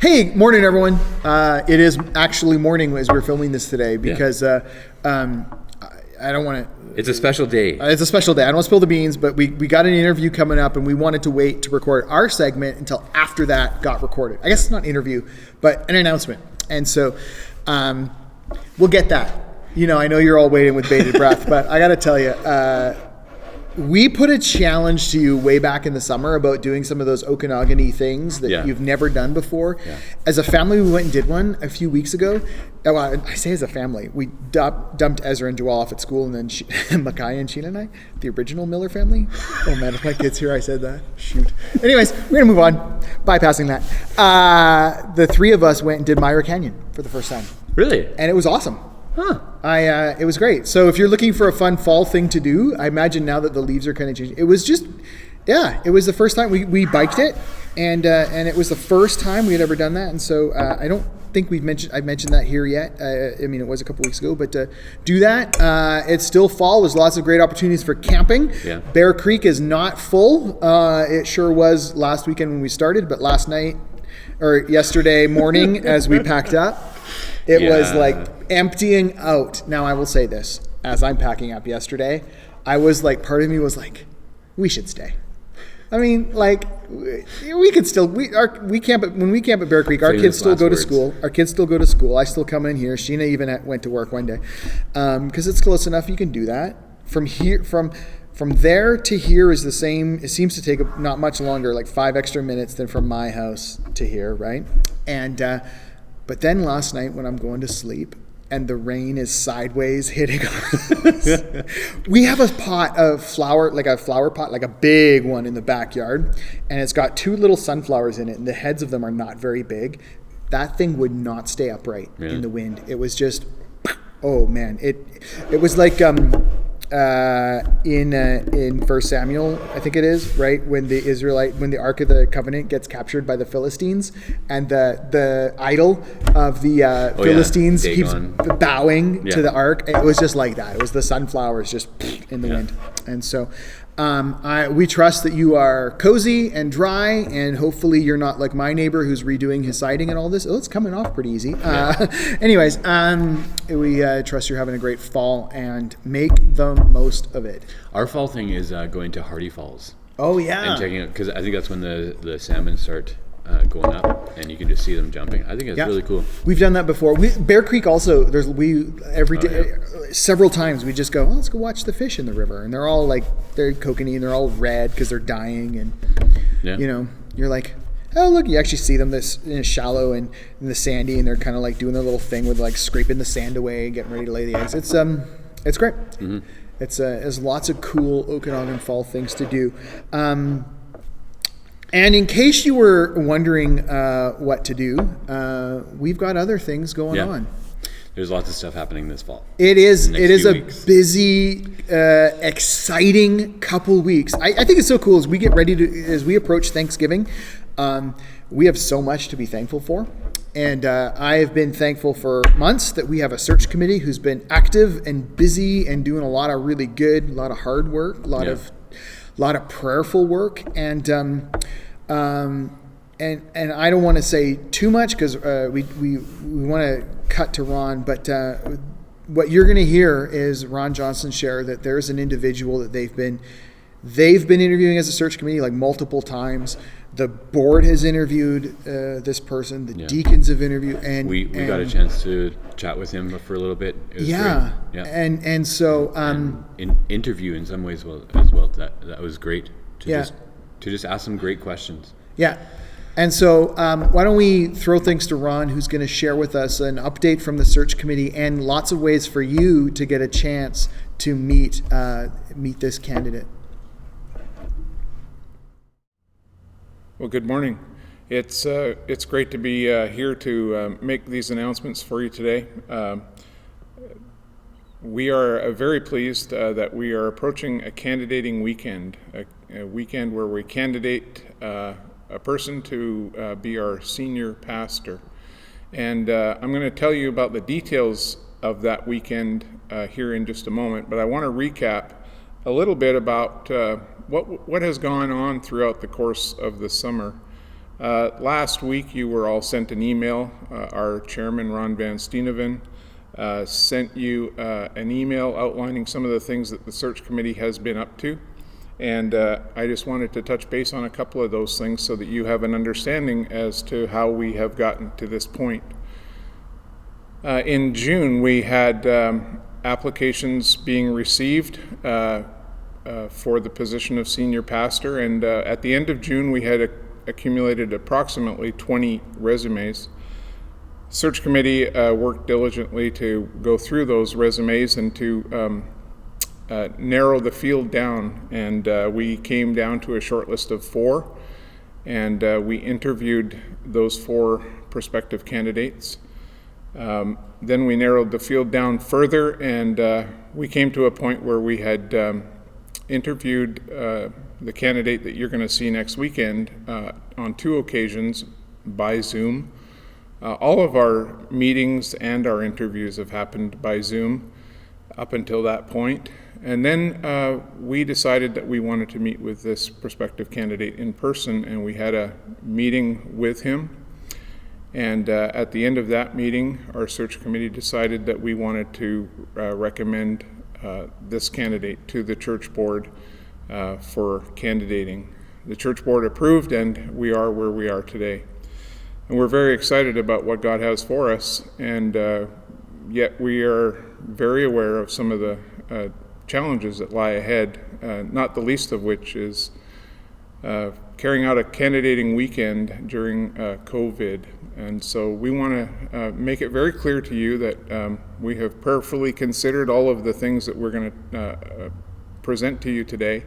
Hey, morning, everyone. It is actually morning as we're filming this today because I don't want to... It's a special day. It's a special day. I don't want to spill the beans, but we got an interview coming up, and we wanted to wait to record our segment until after that got recorded. I guess it's not an interview, but an announcement. And so we'll get that. You know, I know you're all waiting with bated breath, but I got to tell you, we put a challenge to you way back in the summer about doing some of those Okanagan-y things that you've never done before. Yeah. As a family, we went and did one a few weeks ago. Well, I say as a family. We dumped Ezra and Joelle off at school, and then Makai and Sheena and I, the original Miller family. Oh man, if my kid's here, I said that. Shoot. Anyways, we're going to move on, bypassing that. The three of us went and did Myra Canyon for the first time. Really? And it was awesome. Huh. It was great. So if you're looking for a fun fall thing to do, I imagine now that the leaves are kind of changing. It was just, it was the first time we biked it, and it was the first time we had ever done that. And so I don't think I've mentioned that here yet. I mean, it was a couple weeks ago, but do that. It's still fall. There's lots of great opportunities for camping. Yeah. Bear Creek is not full. It sure was last weekend when we started, but yesterday morning as we packed up, it was like emptying out. Now, I will say this, as I'm packing up yesterday, I was like, part of me was like, we should stay. I mean, like, we could still, we camp when we camp at Bear Creek, our kids still go to school. Our kids still go to school. I still come in here. Sheena even went to work one day. Because it's close enough, you can do that. From there to here is the same. It seems to take not much longer, like 5 extra minutes than from my house to here, right? And, but then last night when I'm going to sleep and the rain is sideways hitting us, we have a pot of flower, like a flower pot, like a big one in the backyard, and it's got 2 little sunflowers in it, and the heads of them are not very big. That thing would not stay upright in the wind. It was just, oh man, it was like in 1 Samuel, I think it is, right, when the Ark of the Covenant gets captured by the Philistines, and the idol of the Philistines keeps bowing to the Ark. It was just like that. It was the sunflowers just in the wind. And so we trust that you are cozy and dry, and hopefully you're not like my neighbor who's redoing his siding and all this. Oh, it's coming off pretty easy. Anyways, we trust you're having a great fall and make the most of it. Our fall thing is going to Hardy Falls. Oh yeah. And checking it, because I think that's when the salmon start going up, and you can just see them jumping. I think it's really cool. We've done that before. Bear Creek also. Every day, several times we just go, let's go watch the fish in the river, and they're all like they're kokanee and they're all red because they're dying, and you know, you're like, oh look, you actually see them this shallow and in the sandy, and they're kind of like doing their little thing with like scraping the sand away and getting ready to lay the eggs. It's great. Mm-hmm. There's lots of cool Okanagan fall things to do. And in case you were wondering what to do, we've got other things going on. There's lots of stuff happening this fall. It is a busy, exciting couple weeks. I think it's so cool as we get ready as we approach Thanksgiving. We have so much to be thankful for. And I have been thankful for months that we have a search committee who's been active and busy and doing a lot of really good, a lot of hard work, a lot of prayerful work, and I don't want to say too much because we want to cut to Ron, but what you're going to hear is Ron Johnson share that there's an individual that they've been interviewing as a search committee like multiple times. The board has interviewed this person. The deacons have interviewed, and we got a chance to chat with him for a little bit. It was great. And so in interview in some ways as well. That was great to just ask some great questions. Yeah. And so why don't we throw things to Ron, who's going to share with us an update from the search committee and lots of ways for you to get a chance to meet this candidate. Well, good morning. It's great to be here to make these announcements for you today. We are very pleased that we are approaching a candidating weekend, a weekend where we candidate a person to be our senior pastor. And I'm going to tell you about the details of that weekend here in just a moment, but I want to recap a little bit about what has gone on throughout the course of the summer. Last week, you were all sent an email. Our chairman, Ron Van Steeneven, sent you an email outlining some of the things that the search committee has been up to. And I just wanted to touch base on a couple of those things so that you have an understanding as to how we have gotten to this point. In June, we had applications being received for the position of senior pastor, and at the end of June, we had accumulated approximately 20 resumes. Search committee worked diligently to go through those resumes and to narrow the field down, and we came down to a short list of 4, and we interviewed those 4 prospective candidates. Then we narrowed the field down further, and we came to a point where we had interviewed the candidate that you're going to see next weekend on 2 occasions by Zoom. All of our meetings and our interviews have happened by Zoom up until that point. And then we decided that we wanted to meet with this prospective candidate in person, and we had a meeting with him. And at the end of that meeting, our search committee decided that we wanted to recommend this candidate to the church board for candidating. The church board approved, and we are where we are today. And we're very excited about what God has for us, and yet we are very aware of some of the challenges that lie ahead, not the least of which is carrying out a candidating weekend during COVID. And so we want to make it very clear to you that we have prayerfully considered all of the things that we're going to present to you today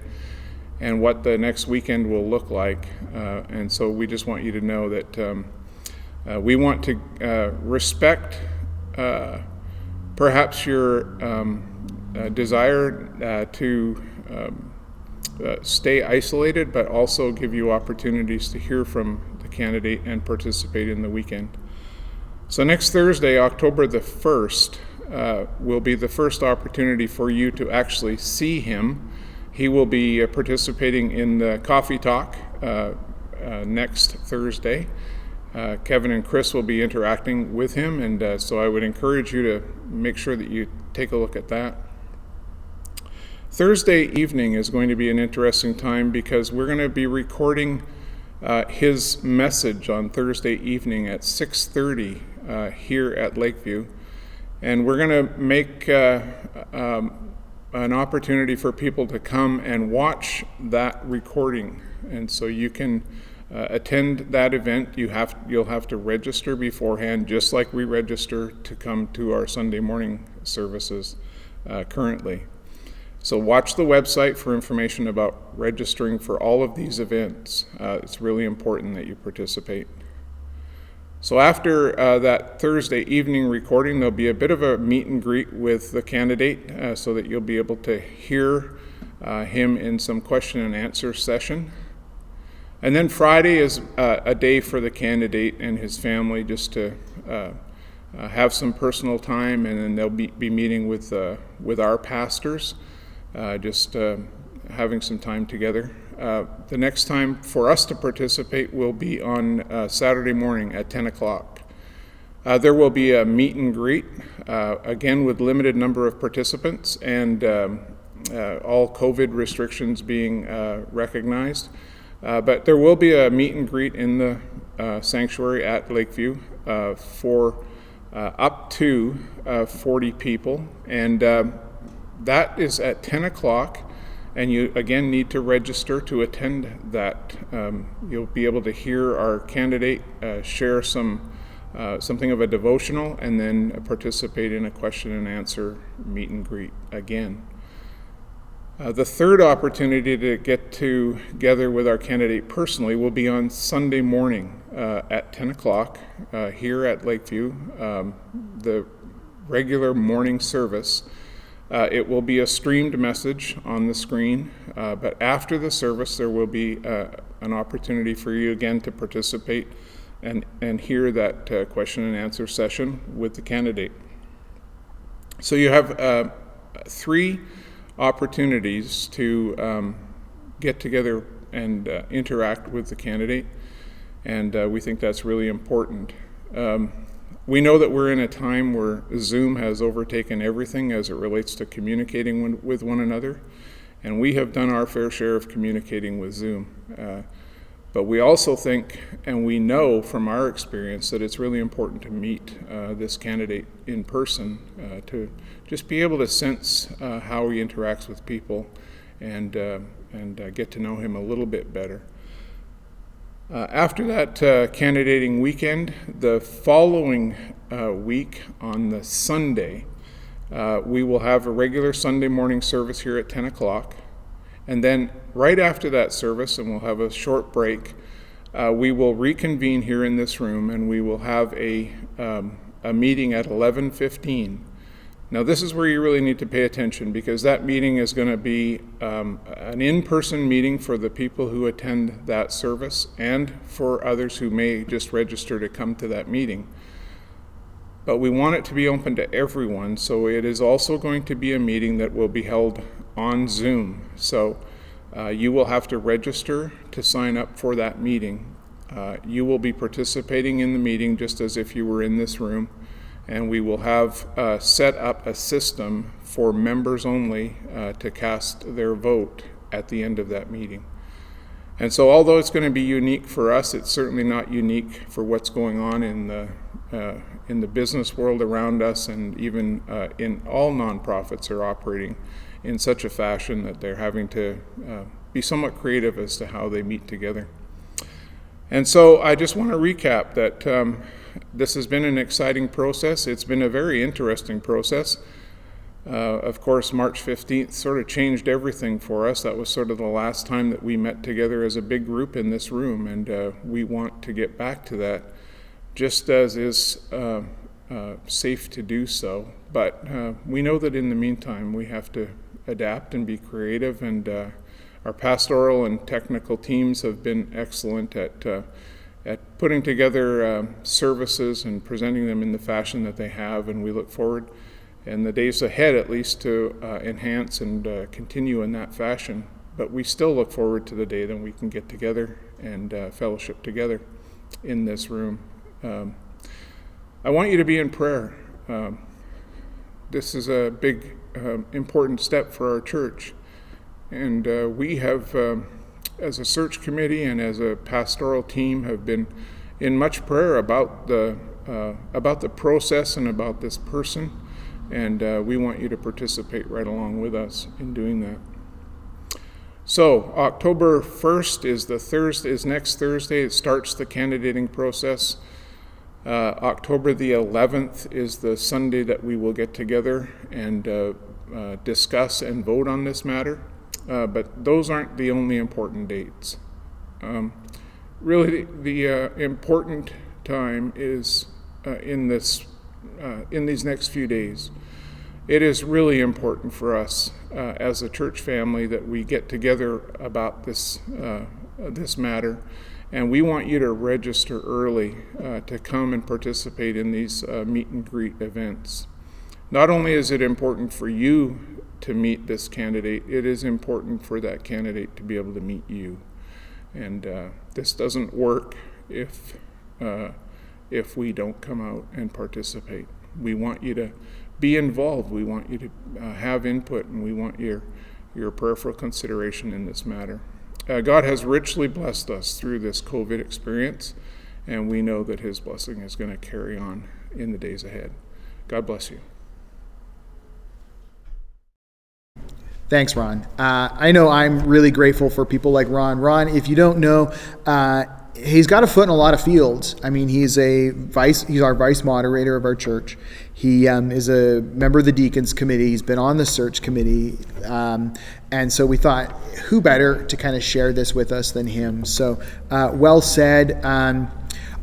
and what the next weekend will look like. And so we just want you to know that we want to respect perhaps your desire to stay isolated, but also give you opportunities to hear from the candidate and participate in the weekend. So next Thursday, October the 1st, will be the first opportunity for you to actually see him. He will be participating in the CoffeeTalk next Thursday. Kevin and Chris will be interacting with him, and so I would encourage you to make sure that you take a look at that. Thursday evening is going to be an interesting time because we're going to be recording his message on Thursday evening at 6:30 here at Lakeview, and we're going to make an opportunity for people to come and watch that recording, and so you can attend that event. You'll have to register beforehand, just like we register to come to our Sunday morning services currently. So watch the website for information about registering for all of these events. It's really important that you participate. So after that Thursday evening recording, there'll be a bit of a meet and greet with the candidate so that you'll be able to hear him in some question and answer session. And then Friday is a day for the candidate and his family just to have some personal time, and then they'll be meeting with our pastors. Just having some time together. The next time for us to participate will be on Saturday morning at 10 o'clock. There will be a meet and greet, again with limited number of participants and all COVID restrictions being recognized. But there will be a meet and greet in the sanctuary at Lakeview for up to 40 people. And that is at 10 o'clock, and you again need to register to attend that. You'll be able to hear our candidate share something of a devotional, and then participate in a question and answer meet and greet again. The third opportunity to get together with our candidate personally will be on Sunday morning at 10 o'clock here at Lakeview, the regular morning service. It will be a streamed message on the screen, but after the service there will be an opportunity for you again to participate and hear that question and answer session with the candidate. So you have 3 opportunities to get together and interact with the candidate. and we think that's really important. We know that we're in a time where Zoom has overtaken everything as it relates to communicating with one another, and we have done our fair share of communicating with Zoom. But we also think, and we know from our experience, that it's really important to meet this candidate in person, to just be able to sense how he interacts with people and get to know him a little bit better. After that candidating weekend, the following week on the Sunday, we will have a regular Sunday morning service here at 10 o'clock. And then right after that service, and we'll have a short break, we will reconvene here in this room, and we will have a meeting at 11:15. Now this is where you really need to pay attention, because that meeting is going to be an in-person meeting for the people who attend that service and for others who may just register to come to that meeting. But we want it to be open to everyone, so it is also going to be a meeting that will be held on Zoom. So you will have to register to sign up for that meeting. You will be participating in the meeting just as if you were in this room, and we will have set up a system for members only to cast their vote at the end of that meeting. And so although it's going to be unique for us, it's certainly not unique for what's going on in the business world around us, and even in all nonprofits are operating in such a fashion that they're having to be somewhat creative as to how they meet together. And so I just want to recap that this has been an exciting process. It's been a very interesting process. Of course, March 15th sort of changed everything for us. That was sort of the last time that we met together as a big group in this room, and we want to get back to that, just as is safe to do so. But we know that in the meantime we have to adapt and be creative, and our pastoral and technical teams have been excellent at putting together services and presenting them in the fashion that they have, and we look forward in the days ahead at least to enhance and continue in that fashion. But we still look forward to the day that we can get together and fellowship together in this room. I want you to be in prayer. This is a big, important step for our church. And we have, as a search committee and as a pastoral team, have been in much prayer about the process and about this person. And we want you to participate right along with us in doing that. So October 1st is next Thursday. It starts the candidating process. October the 11th is the Sunday that we will get together and discuss and vote on this matter. But those aren't the only important dates. Really, the important time is in these next few days. It is really important for us as a church family that we get together about this matter, and we want you to register early to come and participate in these meet and greet events. Not only is it important for you to meet this candidate, it is important for that candidate to be able to meet you. And this doesn't work if we don't come out and participate. We want you to be involved. We want you to have input, and we want your prayerful consideration in this matter. God has richly blessed us through this COVID experience, and we know that His blessing is going to carry on in the days ahead. God bless you. Thanks, Ron. I know I'm really grateful for people like Ron. Ron, if you don't know, he's got a foot in a lot of fields. I mean, he's our vice moderator of our church. He is a member of the deacons committee. He's been on the search committee. And so we thought, who better to kind of share this with us than him? So well said.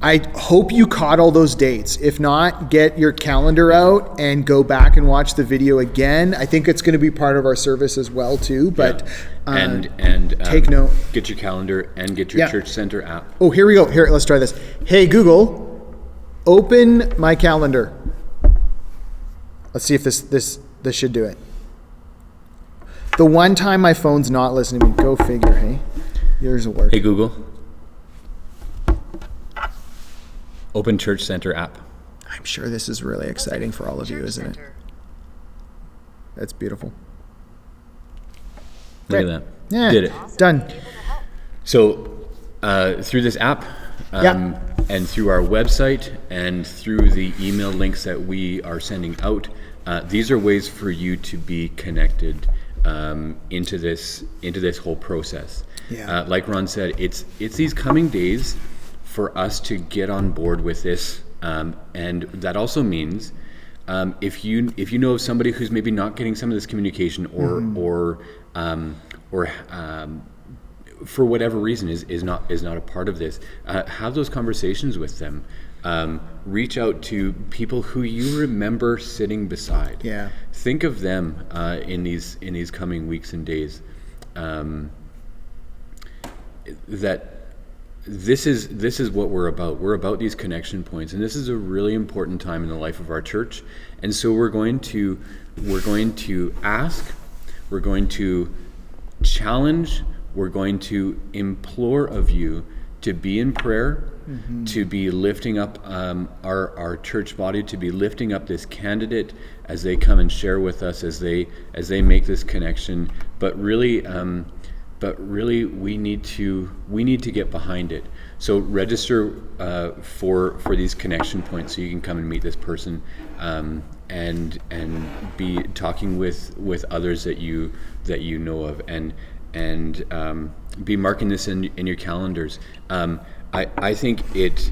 I hope you caught all those dates. If not, get your calendar out and go back and watch the video again. I think it's going to be part of our service as well too. But and take note. Get your calendar and get your Church Center app. Oh, here we go. Here, let's try this. Hey Google, open my calendar. Let's see if this should do it. The one time my phone's not listening to me. Go figure. Hey, yours will work. Hey Google. Open Church Center app. I'm sure this is really exciting for all of you, isn't it? That's beautiful. Look at that. Yeah, Did it. Done. So through this app and through our website and through the email links that we are sending out, these are ways for you to be connected into this whole process. Yeah. Like Ron said, it's these coming days for us to get on board with this, and that also means if you know of somebody who's maybe not getting some of this communication or for whatever reason is not a part of this, have those conversations with them. Reach out to people who you remember sitting beside. Yeah. Think of them in these coming weeks and days. That this is what we're about. We're about these connection points, and this is a really important time in the life of our church. And so we're going to ask, we're going to challenge, we're going to implore of you to be in prayer, to be lifting up our church body, to be lifting up this candidate as they come and share with us, as they make this connection. But really, we need to get behind it. So register for these connection points, so you can come and meet this person, and be talking with others that you know of, and be marking this in your calendars. I think it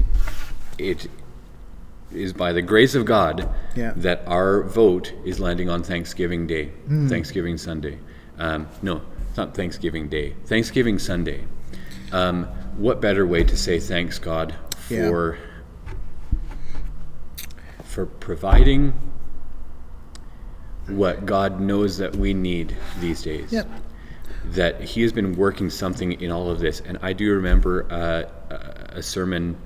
is by the grace of God that our vote is landing on Thanksgiving Day, Thanksgiving Sunday. No, it's not Thanksgiving Day, Thanksgiving Sunday. What better way to say thanks, God, for providing what God knows that we need these days. Yep. That He has been working something in all of this. And I do remember a sermon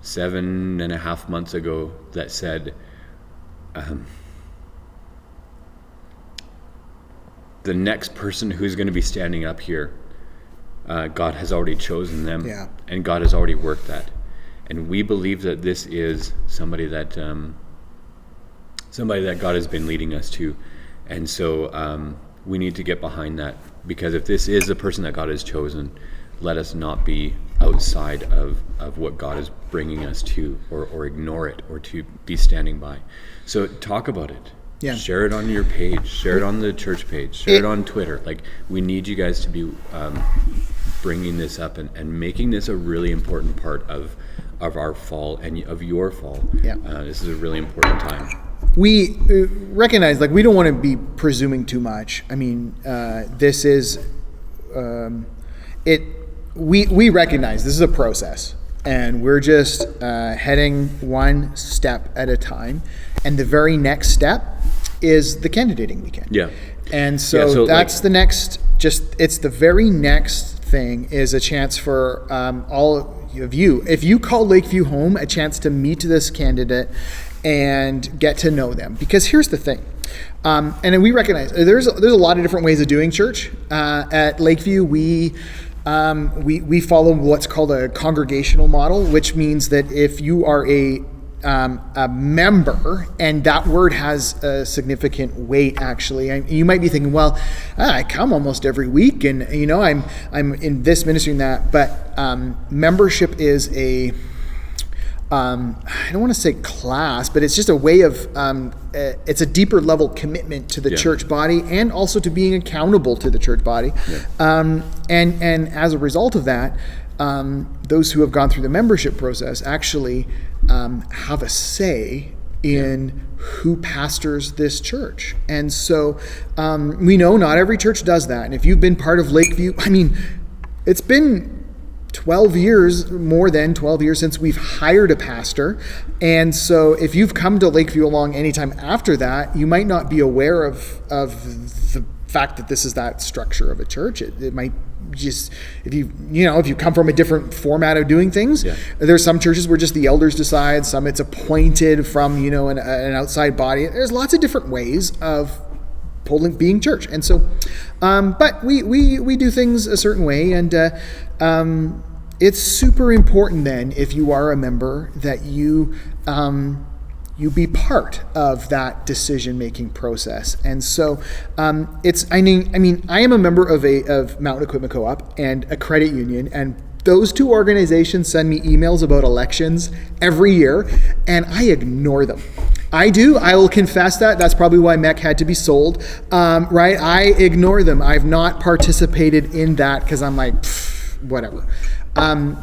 7.5 months ago that said, the next person who's going to be standing up here, God has already chosen them, and God has already worked that. And we believe that this is somebody that God has been leading us to. And so we need to get behind that, because if this is the person that God has chosen, let us not be outside of what God is bringing us to, or ignore it, or to be standing by. So talk about it. Yeah. Share it on your page. Share it on the church page. Share it on Twitter. Like, we need you guys to be bringing this up and making this a really important part of our fall and of your fall. Yeah. This is a really important time. We recognize, like, we don't want to be presuming too much. I mean, this is we recognize this is a process, and we're just heading one step at a time. And the very next step is the candidating weekend. Yeah. And so that's the next, it's the very next thing, is a chance for all of you, if you call Lakeview home, a chance to meet this candidate and get to know them. Because here's the thing, and we recognize there's a lot of different ways of doing church. At Lakeview, we follow what's called a congregational model, which means that if you are a member, and that word has a significant weight, actually. You might be thinking, well, I come almost every week, and I'm in this ministry and that, but membership is a I don't want to say class, but it's just a way of it's a deeper level commitment to the church body, and also to being accountable to the church body. And as a result of that, those who have gone through the membership process actually have a say in who pastors this church. And so we know not every church does that. And if you've been part of Lakeview, I mean, it's been 12 years, more than 12 years since we've hired a pastor. And so if you've come to Lakeview along anytime after that, you might not be aware of the fact that this is that structure of a church. It might just, if you come from a different format of doing things, there's some churches where just the elders decide, some it's appointed from, an outside body. There's lots of different ways of being church. And so, but we do things a certain way, and it's super important then, if you are a member, that you be part of that decision-making process. And so I am a member of Mountain Equipment Co-op and a credit union, and those two organizations send me emails about elections every year, and I ignore them. I do. I will confess that. That's probably why MEC had to be sold, right? I ignore them. I've not participated in that because I'm like, whatever.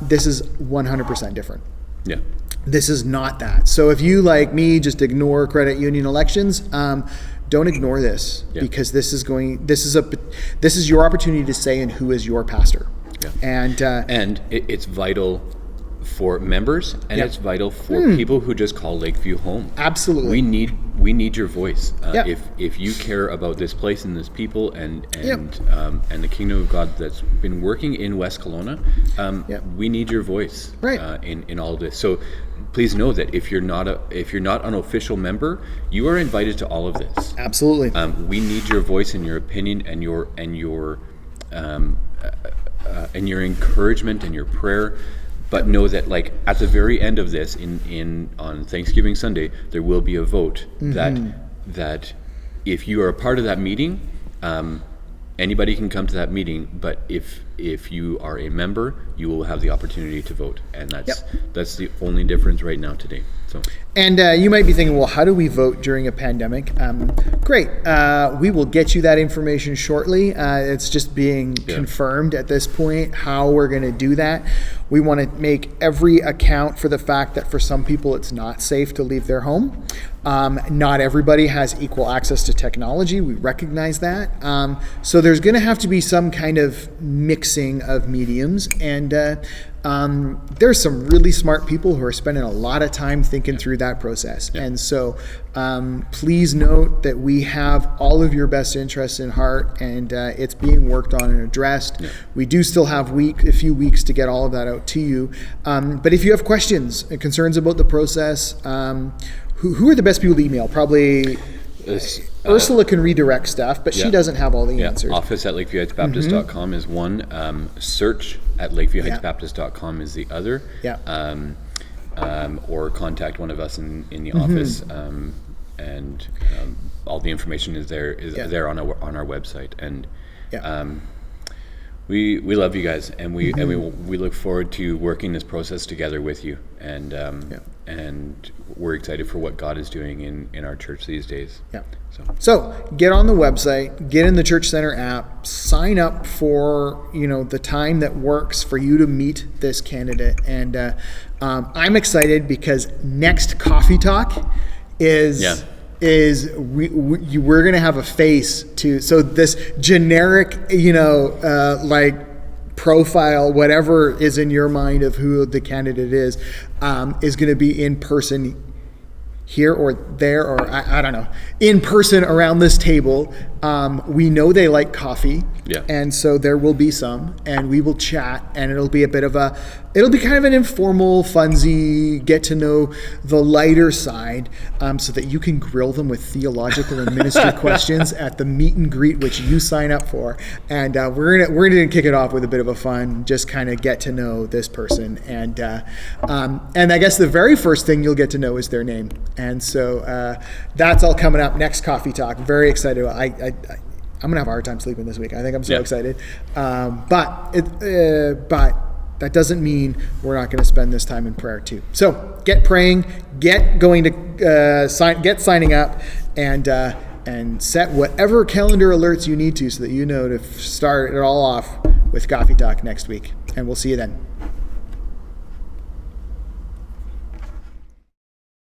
This is 100% different. Yeah. This is not that. So if you, like me, just ignore credit union elections, don't ignore this, because this is your opportunity to say, and who is your pastor. Yeah. And it's vital for members, and it's vital for people who just call Lakeview home. Absolutely. We need your voice. If you care about this place and this people and the kingdom of God that's been working in West Kelowna, we need your voice in all of this. So please know that if you're not an official member, you are invited to all of this. Absolutely. We need your voice and your opinion and your encouragement and your prayer. But know that, like, at the very end of this, on Thanksgiving Sunday, there will be a vote that if you are a part of that meeting, anybody can come to that meeting. But if you are a member, you will have the opportunity to vote, and that's the only difference right now today. So. And you might be thinking, well, how do we vote during a pandemic? Great. We will get you that information shortly. It's just being confirmed at this point how we're going to do that. We want to make every account for the fact that for some people it's not safe to leave their home. Not everybody has equal access to technology. We recognize that. So there's going to have to be some kind of mixing of mediums. And there's some really smart people who are spending a lot of time thinking through that process. And so please note that we have all of your best interests in heart, and it's being worked on and addressed. We do still have a few weeks to get all of that out to you. But if you have questions and concerns about the process, who are the best people to email? Probably Ursula can redirect stuff, but she doesn't have all the answers. Office at lakeviewheightsbaptist.com is one. Search at lakeviewheightsbaptist.com is the other. Or contact one of us in the office, and all the information is there on our website. And we love you guys, and we look forward to working this process together with you, and we're excited for what God is doing in our church these days. So get on the website, get in the Church Center app, sign up for the time that works for you to meet this candidate. And I'm excited because next Coffee Talk is we're going to have a face to, so this generic, like profile, whatever is in your mind of who the candidate is going to be in person here or there, or I don't know, in person around this table. We know they like coffee, and so there will be some, and we will chat, and it'll be kind of an informal, funsy, get to know the lighter side, so that you can grill them with theological and ministry questions at the meet and greet, which you sign up for. And we're gonna kick it off with a bit of a fun, just kind of get to know this person, and I guess the very first thing you'll get to know is their name. And so that's all coming up next Coffee Talk. Very excited. I'm gonna have a hard time sleeping this week. I think I'm so excited. But that doesn't mean we're not going to spend this time in prayer too. So get praying, get going to get signing up, and set whatever calendar alerts you need to, so that you know to start it all off with Coffee Talk next week. And we'll see you then.